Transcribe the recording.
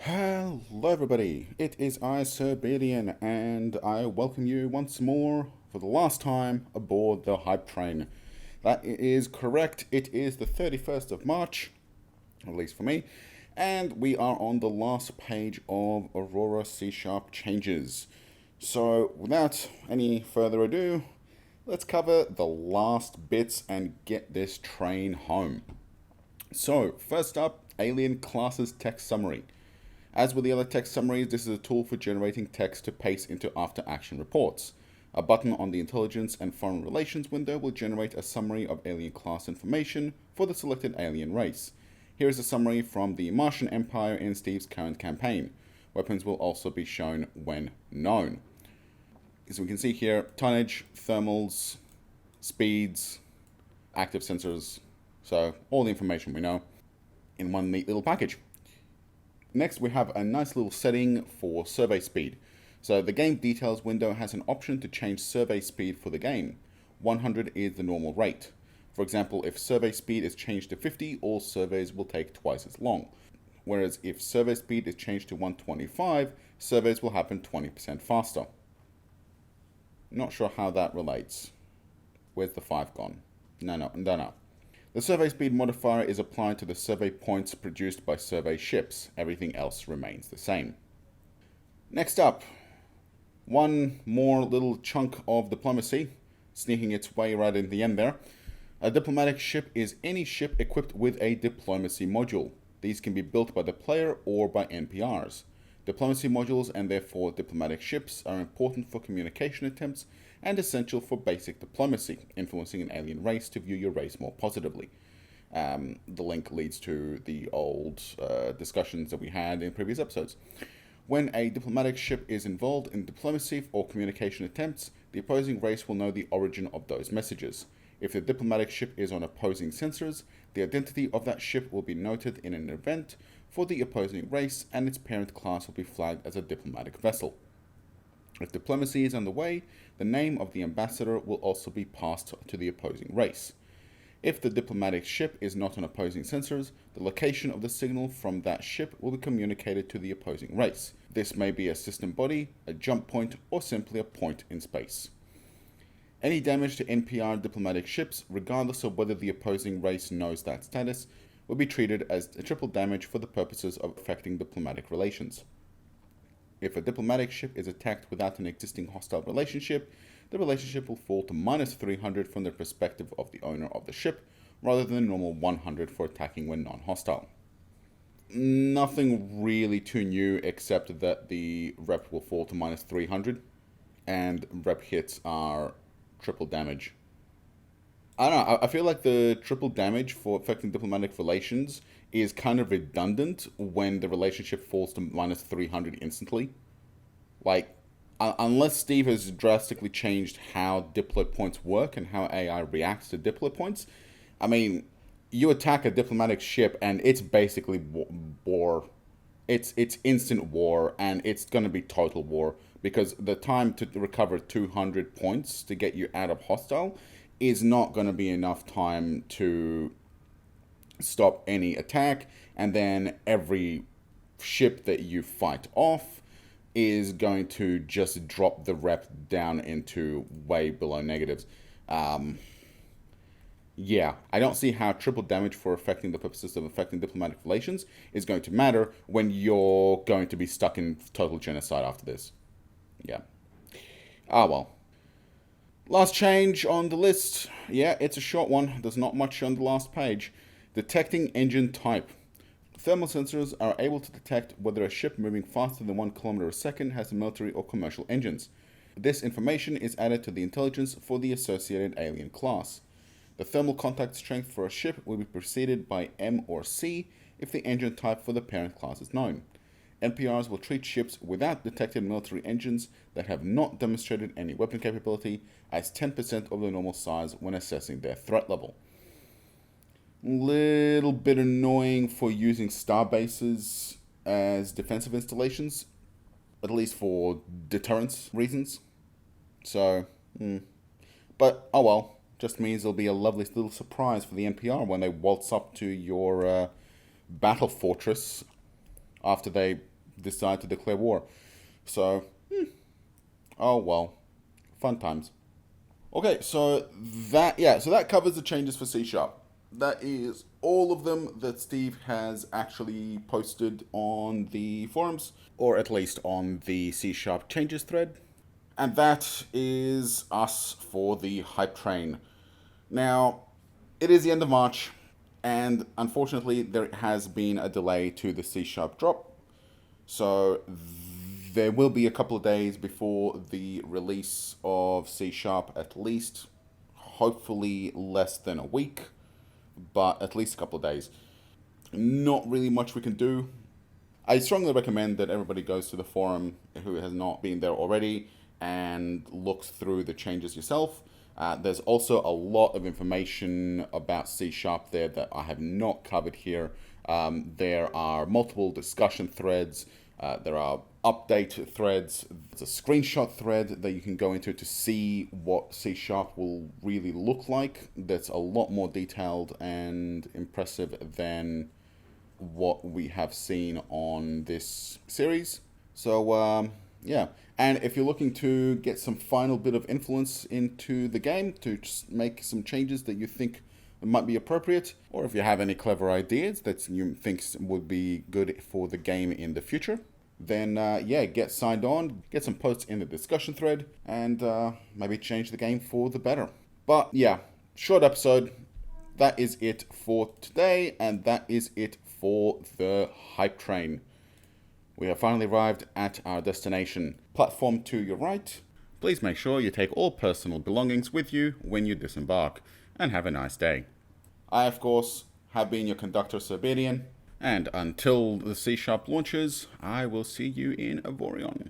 Hello everybody, it is I, Sir Beardian, and I welcome you once more, for the last time, aboard the Hype Train. That is correct, it is the 31st of March, at least for me, and we are on the last page of Aurora C# changes. So, without any further ado, let's cover the last bits and get this train home. So, first up, Alien Classes Text Summary. As with the other text summaries, this is a tool for generating text to paste into after-action reports. A button on the Intelligence and Foreign Relations window will generate a summary of alien class information for the selected alien race. Here is a summary from the Martian Empire in Steve's current campaign. Weapons will also be shown when known. As we can see here, tonnage, thermals, speeds, active sensors, so all the information we know in one neat little package. Next, we have a nice little setting for survey speed. So the game details window has an option to change survey speed for the game. 100 is the normal rate. For example, if survey speed is changed to 50, all surveys will take twice as long. Whereas if survey speed is changed to 125, surveys will happen 20% faster. Not sure how that relates. Where's the 5 gone? No. The survey speed modifier is applied to the survey points produced by survey ships. Everything else remains the same. Next up, one more little chunk of diplomacy, sneaking its way right in the end there. A diplomatic ship is any ship equipped with a diplomacy module. These can be built by the player or by NPRs. Diplomacy modules and therefore diplomatic ships are important for communication attempts and essential for basic diplomacy, influencing an alien race to view your race more positively. The link leads to the old discussions that we had in previous episodes. When a diplomatic ship is involved in diplomacy or communication attempts, the opposing race will know the origin of those messages. If the diplomatic ship is on opposing sensors, the identity of that ship will be noted in an event for the opposing race, and its parent class will be flagged as a diplomatic vessel. If diplomacy is underway, the name of the ambassador will also be passed to the opposing race. If the diplomatic ship is not on opposing sensors, the location of the signal from that ship will be communicated to the opposing race. This may be a system body, a jump point, or simply a point in space. Any damage to NPR diplomatic ships, regardless of whether the opposing race knows that status, will be treated as a triple damage for the purposes of affecting diplomatic relations. If a diplomatic ship is attacked without an existing hostile relationship, the relationship will fall to minus 300 from the perspective of the owner of the ship, rather than the normal 100 for attacking when non-hostile. Nothing really too new, except that the rep will fall to minus 300, and rep hits are triple damage. I don't know, I feel like the triple damage for affecting diplomatic relations is kind of redundant when the relationship falls to minus 300 instantly. Like, unless Steve has drastically changed how diplo points work and how AI reacts to diplo points, I mean, you attack a diplomatic ship and it's basically war. It's instant war, and it's going to be total war, because the time to recover 200 points to get you out of hostile is not going to be enough time to stop any attack, and then every ship that you fight off is going to just drop the rep down into way below negatives. Yeah, I don't see how triple damage for affecting the purposes of affecting diplomatic relations is going to matter when you're going to be stuck in total genocide after this. Yeah. Ah, well. Last change on the list. Yeah, it's a short one. There's not much on the last page. Detecting engine type. Thermal sensors are able to detect whether a ship moving faster than 1 kilometer a second has military or commercial engines. This information is added to the intelligence for the associated alien class. The thermal contact strength for a ship will be preceded by M or C if the engine type for the parent class is known. NPRs will treat ships without detected military engines that have not demonstrated any weapon capability as 10% of the normal size when assessing their threat level. Little bit annoying for using starbases as defensive installations, at least for deterrence reasons. So, but oh well, just means there'll be a lovely little surprise for the NPR when they waltz up to your battle fortress after they decide to declare war. So, oh well, fun times. Okay, so that covers the changes for C Sharp. That is all of them that Steve has actually posted on the forums, or at least on the C Sharp changes thread. And that is us for the hype train. Now, it is the end of March, and unfortunately there has been a delay to the C Sharp drop. So there will be a couple of days before the release of C Sharp, at least, hopefully less than a week, but at least a couple of days. Not really much we can do. I strongly recommend that everybody goes to the forum who has not been there already and looks through the changes yourself. There's also a lot of information about C Sharp there that I have not covered here. There are multiple discussion threads. There are update threads. There's a screenshot thread that you can go into to see what C Sharp will really look like. That's a lot more detailed and impressive than what we have seen on this series. So, yeah. And if you're looking to get some final bit of influence into the game, to just make some changes that you think might be appropriate, or if you have any clever ideas that you think would be good for the game in the future, then yeah, get signed on, get some posts in the discussion thread, and maybe change the game for the better. But yeah, short episode. That is it for today, and that is it for the hype train. We have finally arrived at our destination. Platform to your right. Please make sure you take all personal belongings with you when you disembark, and have a nice day. I, of course, have been your conductor, Siberian, and until the C Sharp launches, I will see you in Avorion.